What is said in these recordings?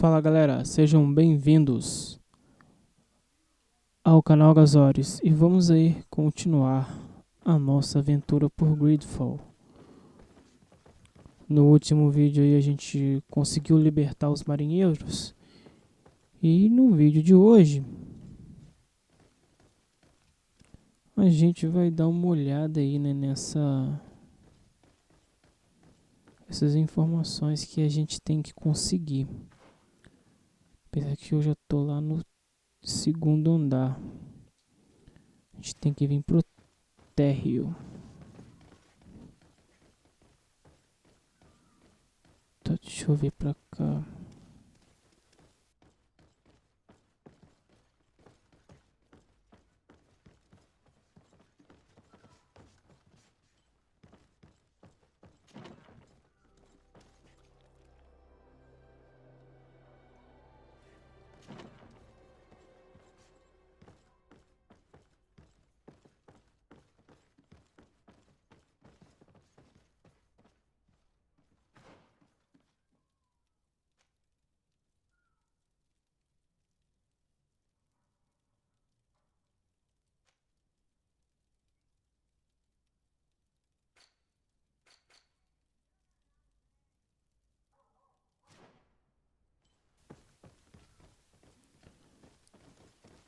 Fala galera, sejam bem-vindos ao canal Gasores e vamos aí continuar a nossa aventura por GreedFall. No último vídeo aí a gente conseguiu libertar os marinheiros e no vídeo de hoje a gente vai dar uma olhada aí, né, essas informações que a gente tem que conseguir. Apesar que eu já tô lá no segundo andar. A gente tem que vir pro térreo. Tá, deixa eu ver pra cá.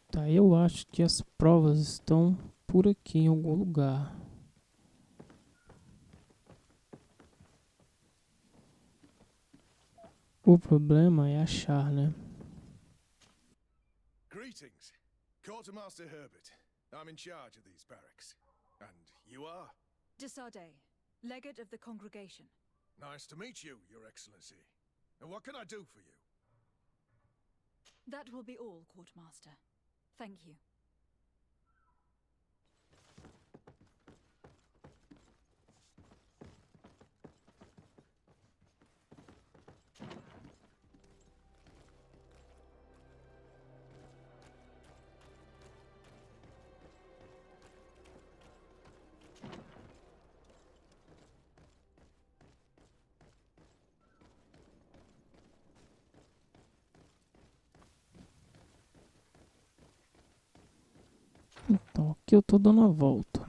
Tá, eu acho que as provas estão por aqui em algum lugar. O problema é achar, né? Greetings. Quartermaster Herbert. I'm in charge of these barracks. And you are? Desade, legate of the congregation. Nice to meet you, Your Excellency. And what can I do for you? That will be all, Quartermaster. Thank you. Então, aqui eu tô dando a volta.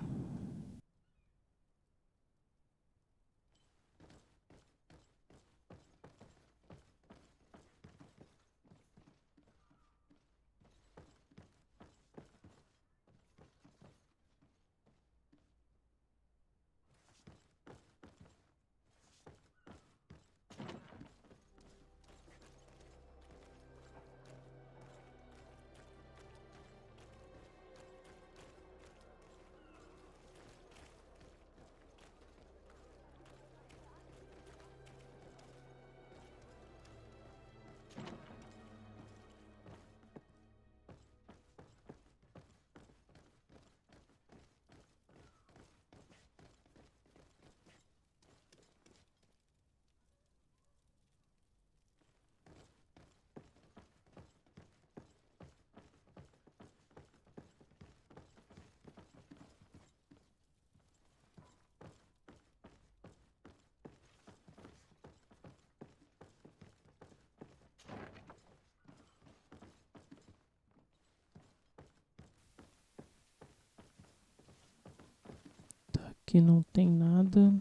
Tá, aqui não tem nada.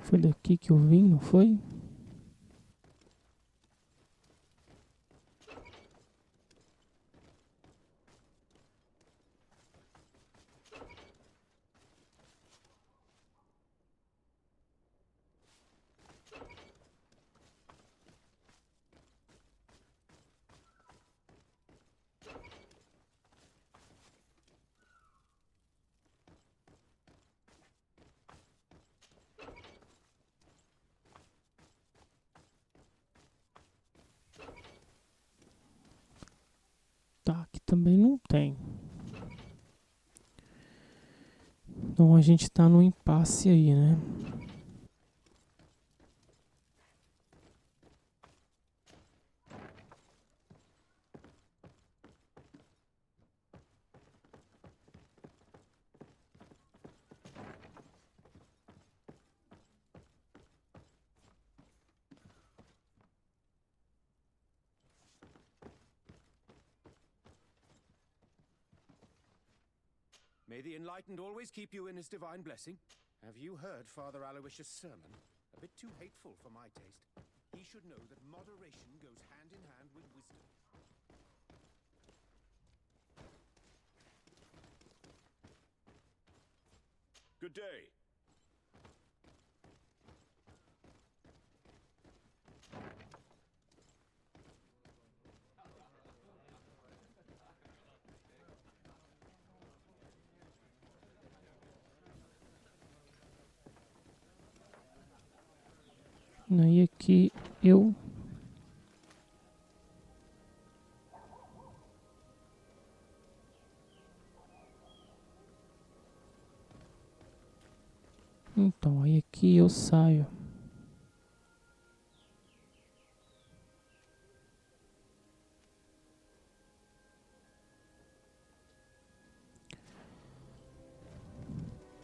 Foi daqui que eu vim, não foi? Tá, aqui também não tem. Então a gente tá no impasse aí, né? May the enlightened always keep you in his divine blessing. Have you heard Father Aloysius' sermon? A bit too hateful for my taste. He should know that moderation goes hand in hand with wisdom. Good day. Aí aqui eu então aí aqui eu saio.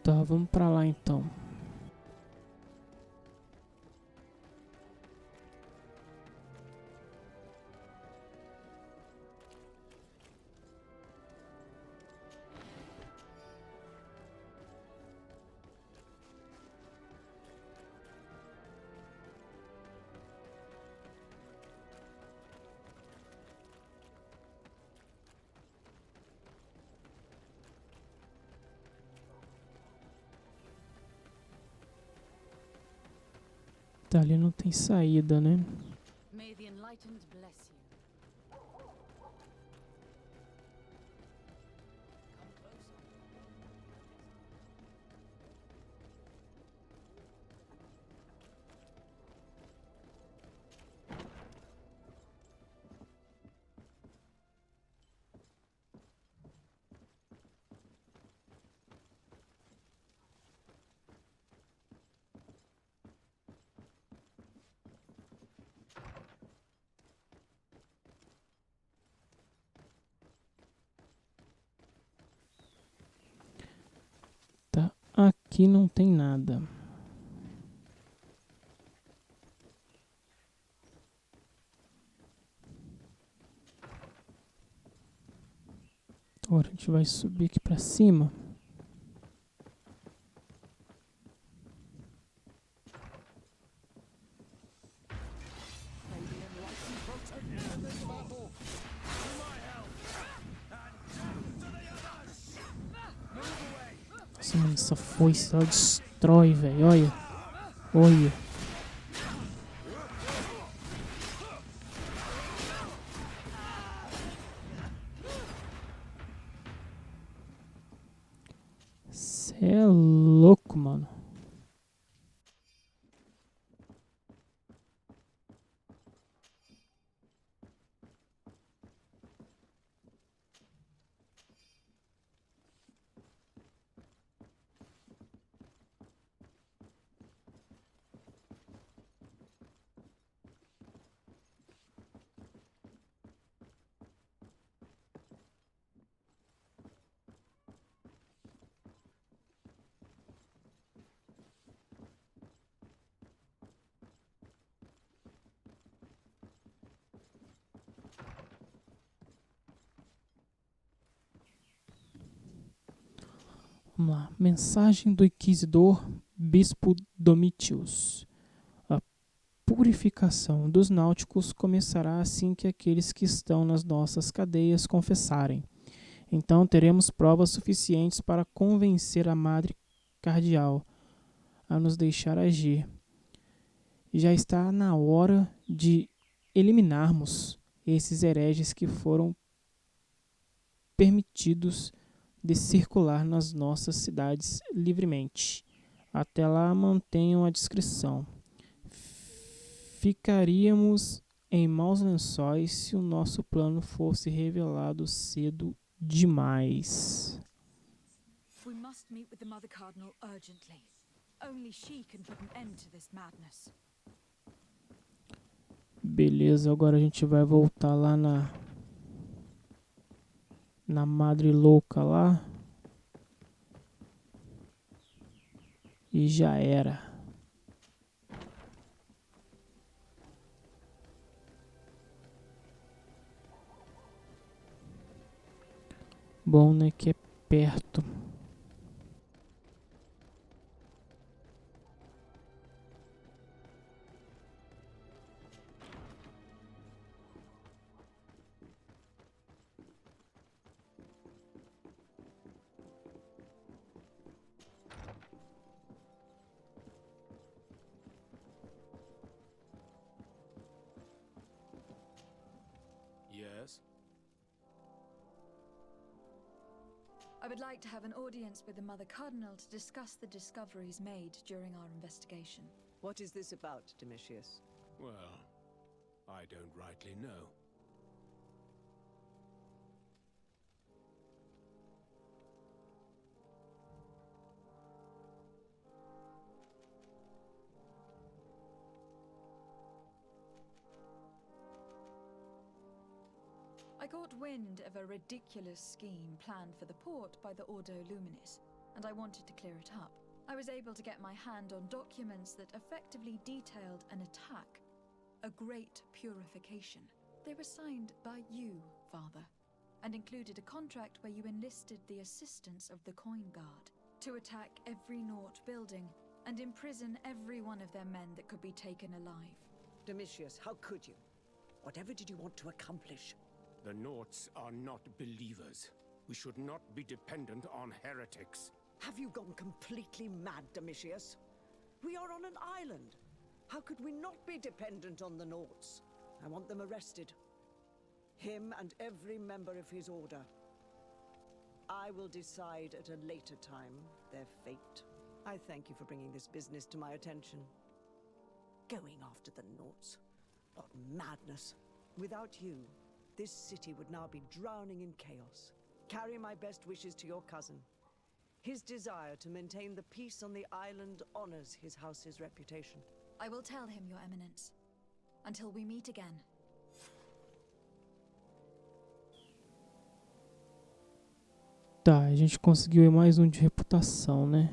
Tá, vamos pra lá então. Tá, ali não tem saída, né? May the enlightened bless you. Tá, aqui não tem nada. Agora a gente vai subir aqui pra cima. Nossa, mano, essa foice ela destrói, velho. Olha. Olha. Cê é louco, mano. Vamos lá. Mensagem do Inquisidor Bispo Domitius. A purificação dos náuticos começará assim que aqueles que estão nas nossas cadeias confessarem. Então teremos provas suficientes para convencer a Madre Cardeal a nos deixar agir. Já está na hora de eliminarmos esses hereges que foram permitidos de circular nas nossas cidades livremente. Até lá, mantenham a discrição. Ficaríamos em maus lençóis se o nosso plano fosse revelado cedo demais. We must meet with the Mother Cardinal urgently. Only she can put an end to this madness. Beleza, agora a gente vai voltar lá na Madre Louca lá. E já era. Bom, né, que é perto. I would like to have an audience with the Mother Cardinal to discuss the discoveries made during our investigation. What is this about, Domitius? Well, I don't rightly know. I caught wind of a ridiculous scheme planned for the port by the Ordo Luminis, and I wanted to clear it up. I was able to get my hand on documents that effectively detailed an attack, a great purification. They were signed by you, Father, and included a contract where you enlisted the assistance of the Coin Guard to attack every Naut building and imprison every one of their men that could be taken alive. Domitius, how could you? Whatever did you want to accomplish? The Nauts are not believers. We should not be dependent on heretics. Have you gone completely mad, Domitius? We are on an island. How could we not be dependent on the Nauts? I want them arrested. Him and every member of his order. I will decide at a later time their fate. I thank you for bringing this business to my attention. Going after the Nauts. What madness. Without you, this city would now be drowning in chaos. Carry my best wishes to your cousin. His desire to maintain the peace on the island honors his house's reputation. I will tell him, Your Eminence. Until we meet again. Tá, a gente conseguiu mais um de reputação, né?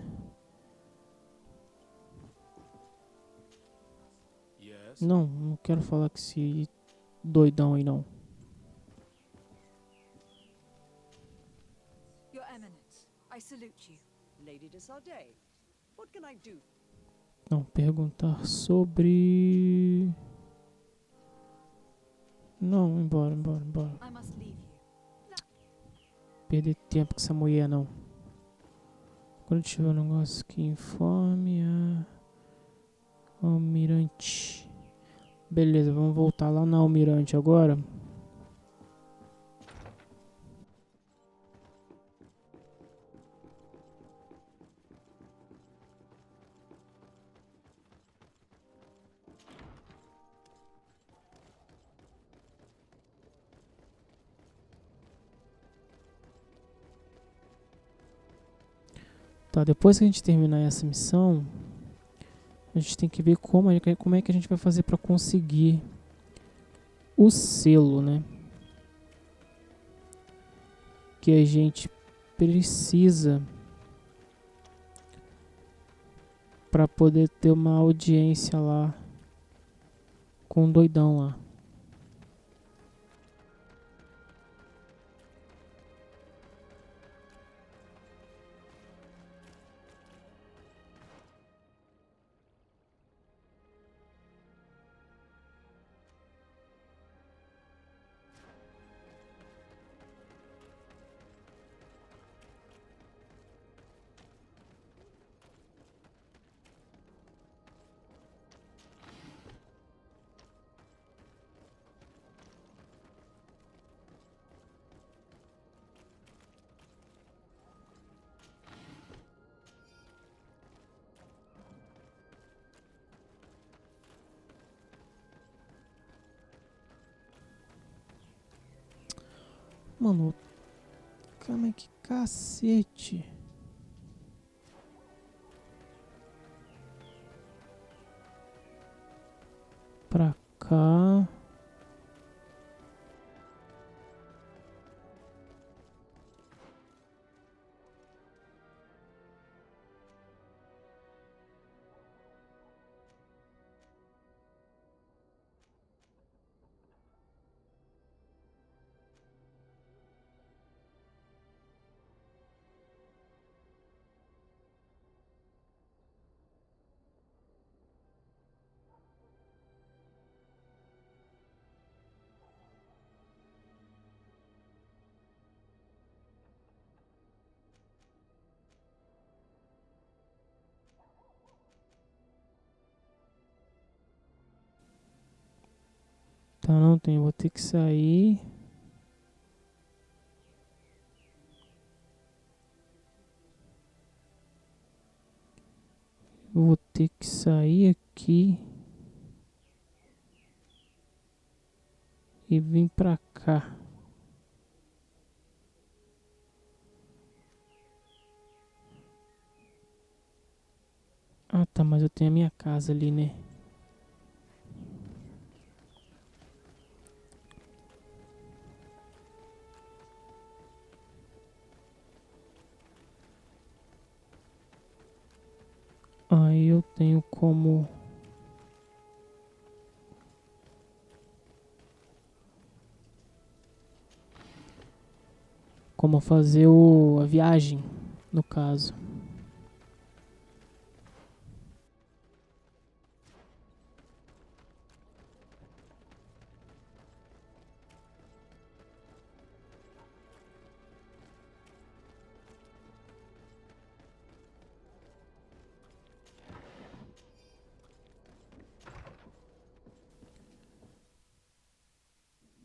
Yes? Não quero falar com esse doidão aí não. Your Eminence, I salute you. Lady de Sardet, what can I do? Não, perguntar sobre... Não, embora. I must leave you. Perder tempo com essa mulher, não. Quando tiver um negócio que informe a almirante. Beleza, vamos voltar lá na almirante agora. Tá, depois que a gente terminar essa missão, a gente tem que ver como é que a gente vai fazer para conseguir o selo, né? Que a gente precisa para poder ter uma audiência lá com o doidão lá. Mano, calma, que cacete. Pra cá. Tá, não tem, vou ter que sair. Eu vou ter que sair aqui e vir pra cá. Ah, tá, mas eu tenho a minha casa ali, né? Aí eu tenho como fazer a viagem, no caso.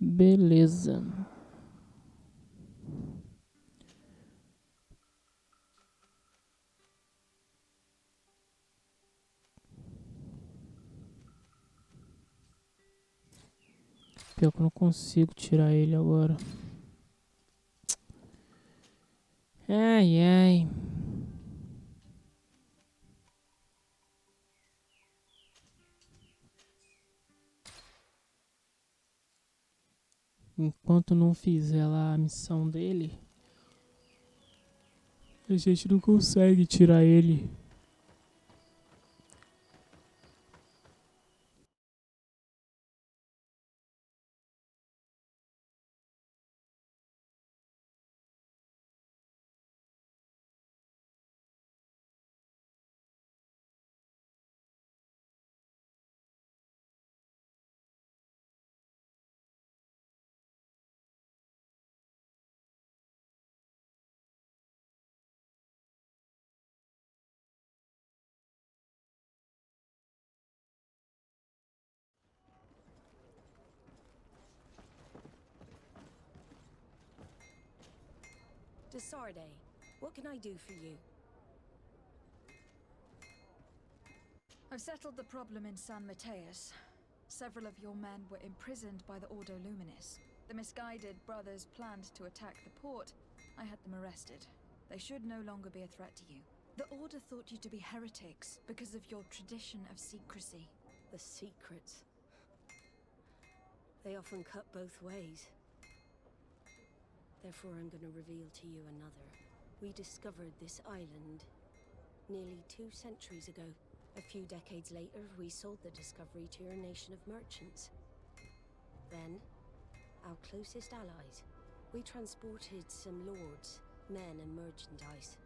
Beleza. Pior que eu não consigo tirar ele agora. Ai, ai. Enquanto não fizer lá a missão dele, a gente não consegue tirar ele. Desarde, what can I do for you? I've settled the problem in San Mateus. Several of your men were imprisoned by the Ordo Luminis. The misguided brothers planned to attack the port. I had them arrested. They should no longer be a threat to you. The Order thought you to be heretics because of your tradition of secrecy. The secrets. They often cut both ways. Therefore, I'm going to reveal to you another. We discovered this island nearly 2 centuries ago. A few decades later, we sold the discovery to your nation of merchants. Then, our closest allies, we transported some lords, men and merchandise.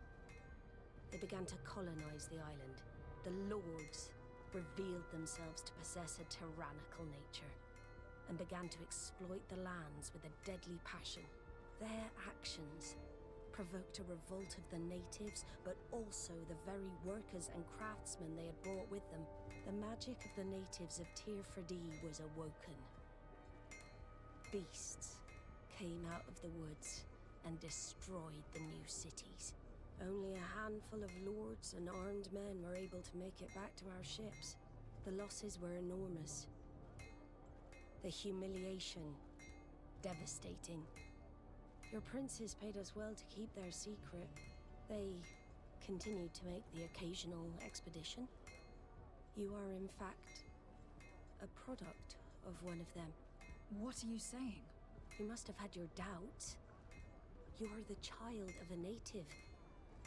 They began to colonize the island. The lords revealed themselves to possess a tyrannical nature and began to exploit the lands with a deadly passion. Their actions provoked a revolt of the natives, but also the very workers and craftsmen they had brought with them. The magic of the natives of Tir Freddy was awoken. Beasts came out of the woods and destroyed the new cities. Only a handful of lords and armed men were able to make it back to our ships. The losses were enormous. The humiliation, devastating. Your princes paid us well to keep their secret. They continued to make the occasional expedition. You are, in fact, a product of one of them. What are you saying? You must have had your doubts. You are the child of a native.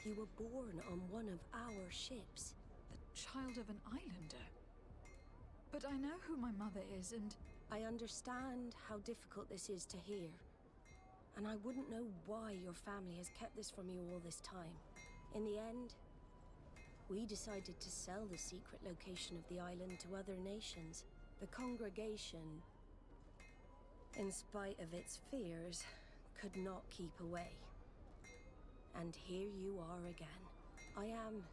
You were born on one of our ships. The child of an islander? But I know who my mother is, and I understand how difficult this is to hear. And I wouldn't know why your family has kept this from you all this time. In the end, we decided to sell the secret location of the island to other nations. The congregation, in spite of its fears, could not keep away. And here you are again. I am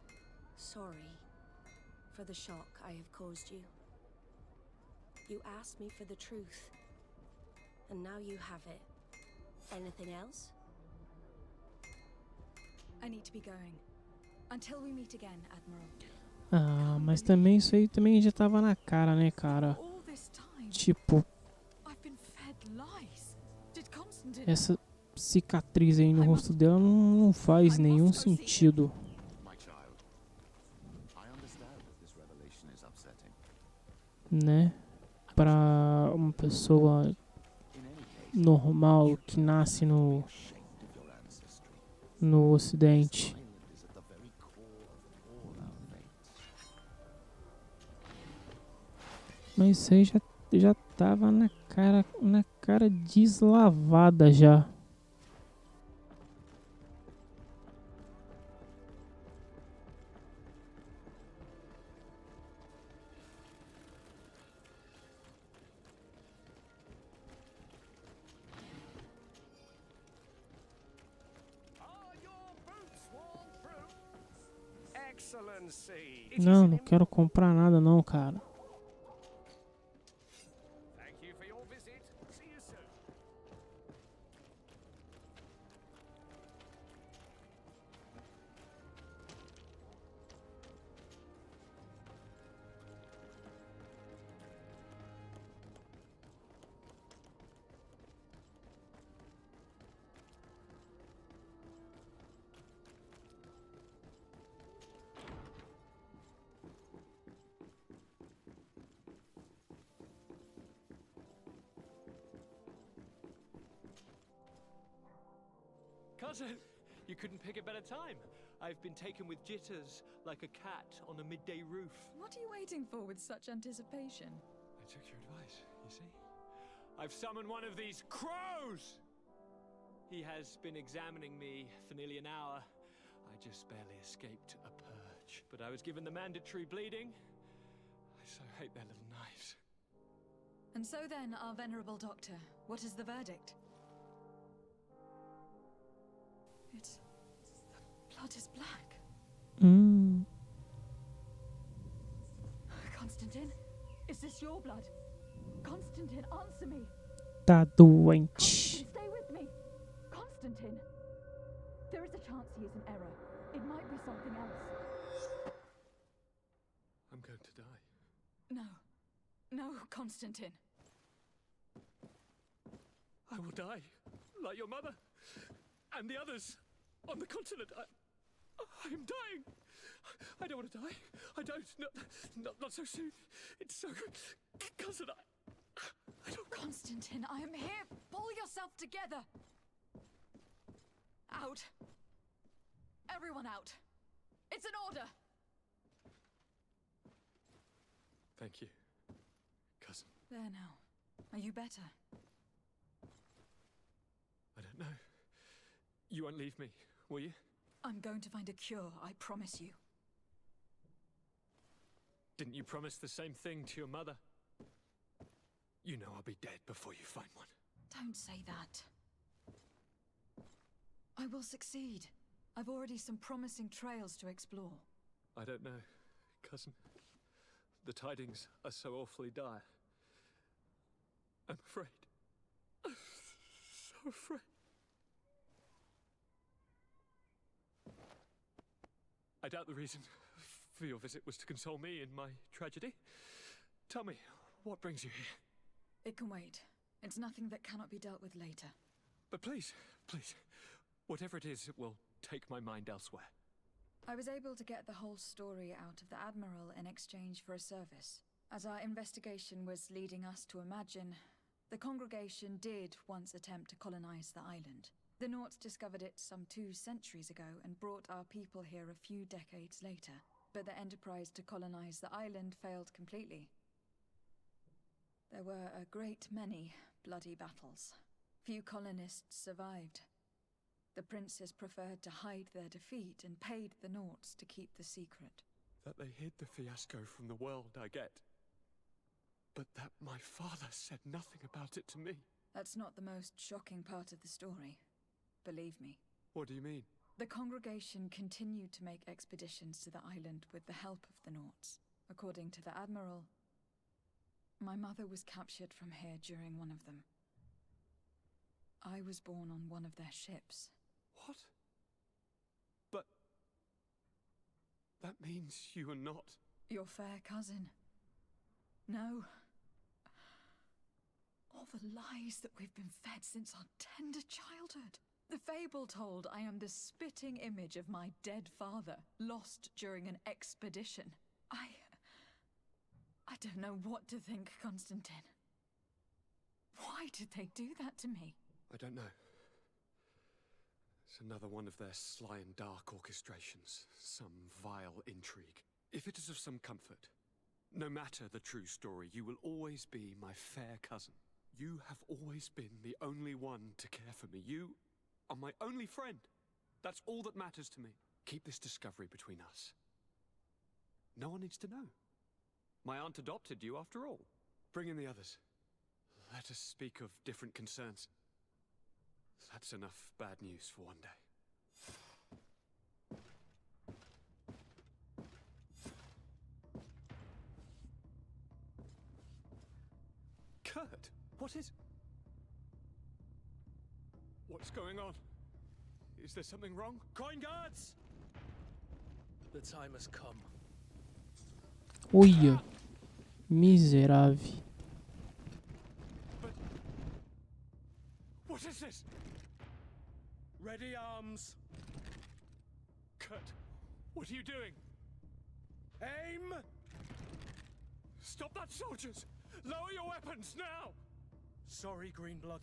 sorry for the shock I have caused you. You asked me for the truth, and now you have it. Anything else? I need to be going. Until we meet again, Admiral. Ah, mas também isso aí também já tava na cara, né, cara? All this time, Tipo, I've been fed lies. Did Constantin... essa cicatriz aí no rosto dela não faz nenhum sentido, My child, I understand that this revelation is upsetting. né? Pra uma pessoa In any case, normal que nasce no, ashamed of your ancestry. no Ocidente. Island is at the very core of all our fates. Mas isso aí já tava na cara deslavada já. Are your boots worn through? Excellency. Não quero comprar nada não, cara. Thank you for your visit. See you soon. Cousin, you couldn't pick a better time. I've been taken with jitters, like a cat on a midday roof. What are you waiting for with such anticipation? I took your advice, you see? I've summoned one of these crows! He has been examining me for nearly an hour. I just barely escaped a purge. But I was given the mandatory bleeding. I so hate their little knives. And so then, our venerable doctor, what is the verdict? The blood is black. Constantin, is this your blood? Constantin, answer me. Tá doente. Constantin, stay with me. Constantin. There is a chance he is in error. It might be something else. I'm going to die. No. No, Constantin. I will die, like your mother and the others on the continent. I am dying. I don't want to die. I don't. Not so soon. It's so good. Cousin, I don't. Constantin, I am here. Pull yourself together. Out. Everyone out. It's an order. Thank you, cousin. There now. Are you better? I don't know. You won't leave me, will you? I'm going to find a cure, I promise you. Didn't you promise the same thing to your mother? You know I'll be dead before you find one. Don't say that. I will succeed. I've already some promising trails to explore. I don't know, cousin. The tidings are so awfully dire. I'm afraid. I'm so afraid. I doubt the reason for your visit was to console me in my tragedy. Tell me, what brings you here? It can wait. It's nothing that cannot be dealt with later. But please, whatever it is, it will take my mind elsewhere. I was able to get the whole story out of the Admiral in exchange for a service. As our investigation was leading us to imagine, the congregation did once attempt to colonize the island. The Nauts discovered it some 2 centuries ago and brought our people here a few decades later. But the enterprise to colonize the island failed completely. There were a great many bloody battles. Few colonists survived. The princes preferred to hide their defeat and paid the Nauts to keep the secret. That they hid the fiasco from the world, I get. But that my father said nothing about it to me. That's not the most shocking part of the story. Believe me. What do you mean? The congregation continued to make expeditions to the island with the help of the Nauts. According to the Admiral, my mother was captured from here during one of them. I was born on one of their ships. What? But That means you are not... Your fair cousin. No. All the lies that we've been fed since our tender childhood. The fable told I am the spitting image of my dead father, lost during an expedition. I don't know what to think, Constantin. Why did they do that to me? I don't know. It's another one of their sly and dark orchestrations. Some vile intrigue. If it is of some comfort, no matter the true story, you will always be my fair cousin. You have always been the only one to care for me. You are my only friend. That's all that matters to me. Keep this discovery between us. No one needs to know. My aunt adopted you after all. Bring in the others. Let us speak of different concerns. That's enough bad news for one day. Kurt, what is... What's going on? Is there something wrong? Coin guards! The time has come. Olha, miserável. But... What is this? Ready arms. Kurt, what are you doing? Aim! Stop that, soldiers! Lower your weapons, now! Sorry, Greenblood.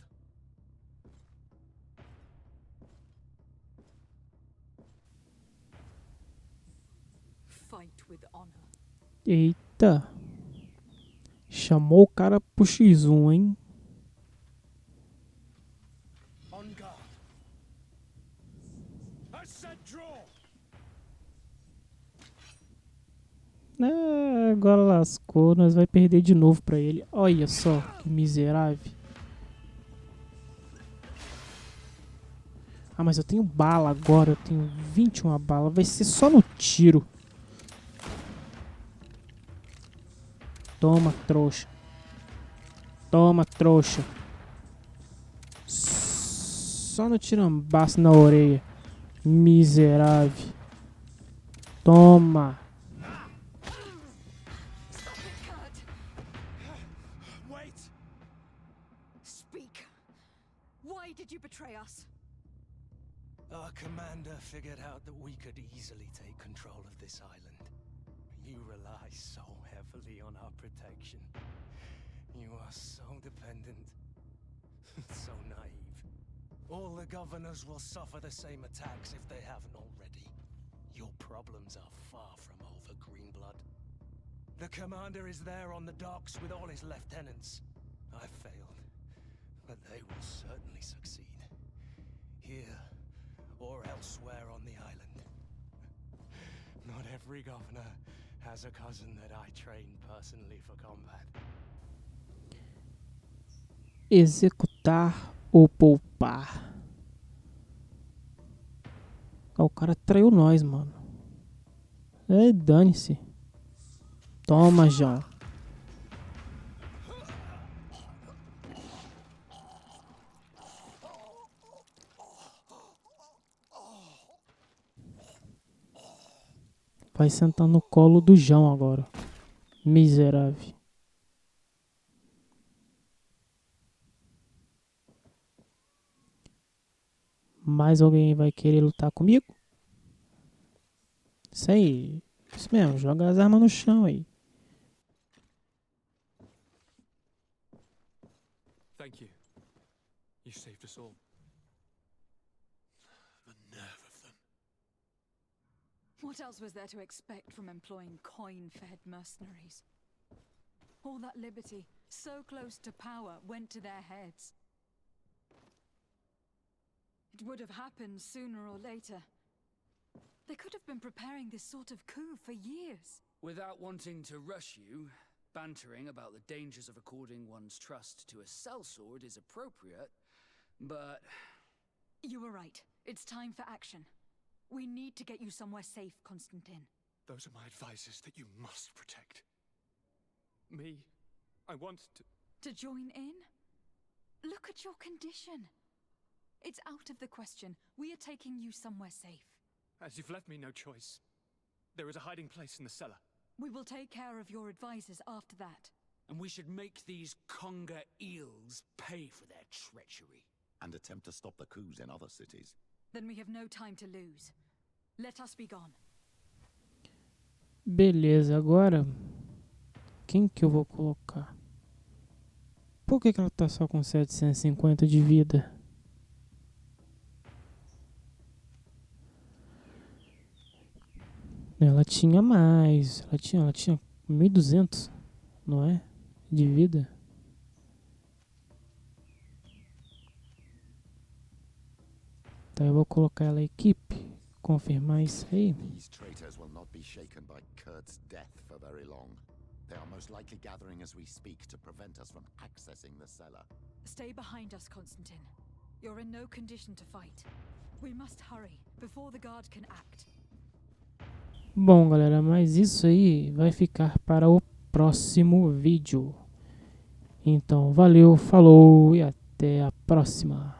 Fight with honor. Eita. Chamou o cara pro X1, hein? On guard. I said draw. Agora lascou. Nós vai perder de novo pra ele. Olha só, que miserável. Ah, mas eu tenho bala agora. Eu tenho 21 balas. Vai ser só no tiro. Toma, trouxa. Toma, trouxa. Só no tirambaço na orelha. Miserável. Toma. Wait! Speak. Why did you betray us? Our commander figured out that we could easily take control of this island. You rely so heavily on our protection. You are so dependent. So naive. All the governors will suffer the same attacks if they haven't already. Your problems are far from over, Greenblood. The commander is there on the docks with all his lieutenants. I failed, but they will certainly succeed. Here or elsewhere on the island. Not every governor has a cousin that I trained personally for combat. Executar ou poupar. O cara traiu nós, mano. Dane-se. Toma, João. Vai sentar no colo do João agora. Miserável. Mais alguém vai querer lutar comigo? Isso aí. Isso mesmo. Joga as armas no chão aí. Thank you. You saved us all. The nerve of them. What else was there to expect from employing coin-fed mercenaries? All that liberty, so close to power, went to their heads. It would have happened sooner or later. They could have been preparing this sort of coup for years. Without wanting to rush you, bantering about the dangers of according one's trust to a sellsword is appropriate, but... You were right. It's time for action. We need to get you somewhere safe, Constantin. Those are my advisors that you must protect. Me, I want to... To join in? Look at your condition. It's out of the question. We are taking you somewhere safe. As you've left me no choice. There is a hiding place in the cellar. We will take care of your advisors after that. And we should make these conger eels pay for their treachery. And attempt to stop the coups in other cities. Then we have no time to lose. Let us be gone. Beleza, agora quem que eu vou colocar? Por que ela tá só com 750 de vida? Ela tinha mais. Ela tinha 1200, não é? De vida. Então eu vou colocar ela equipe. Confirmar isso aí. These traitors will not be shaken by Kurt's death for very long. They are most likely gathering as we speak to prevent us from accessing the cellar. Stay behind us, Constantin. You're in no condition to fight. We must hurry before the guard can act. Bom, galera, mas isso aí vai ficar para o próximo vídeo. Então, valeu, falou e até a próxima.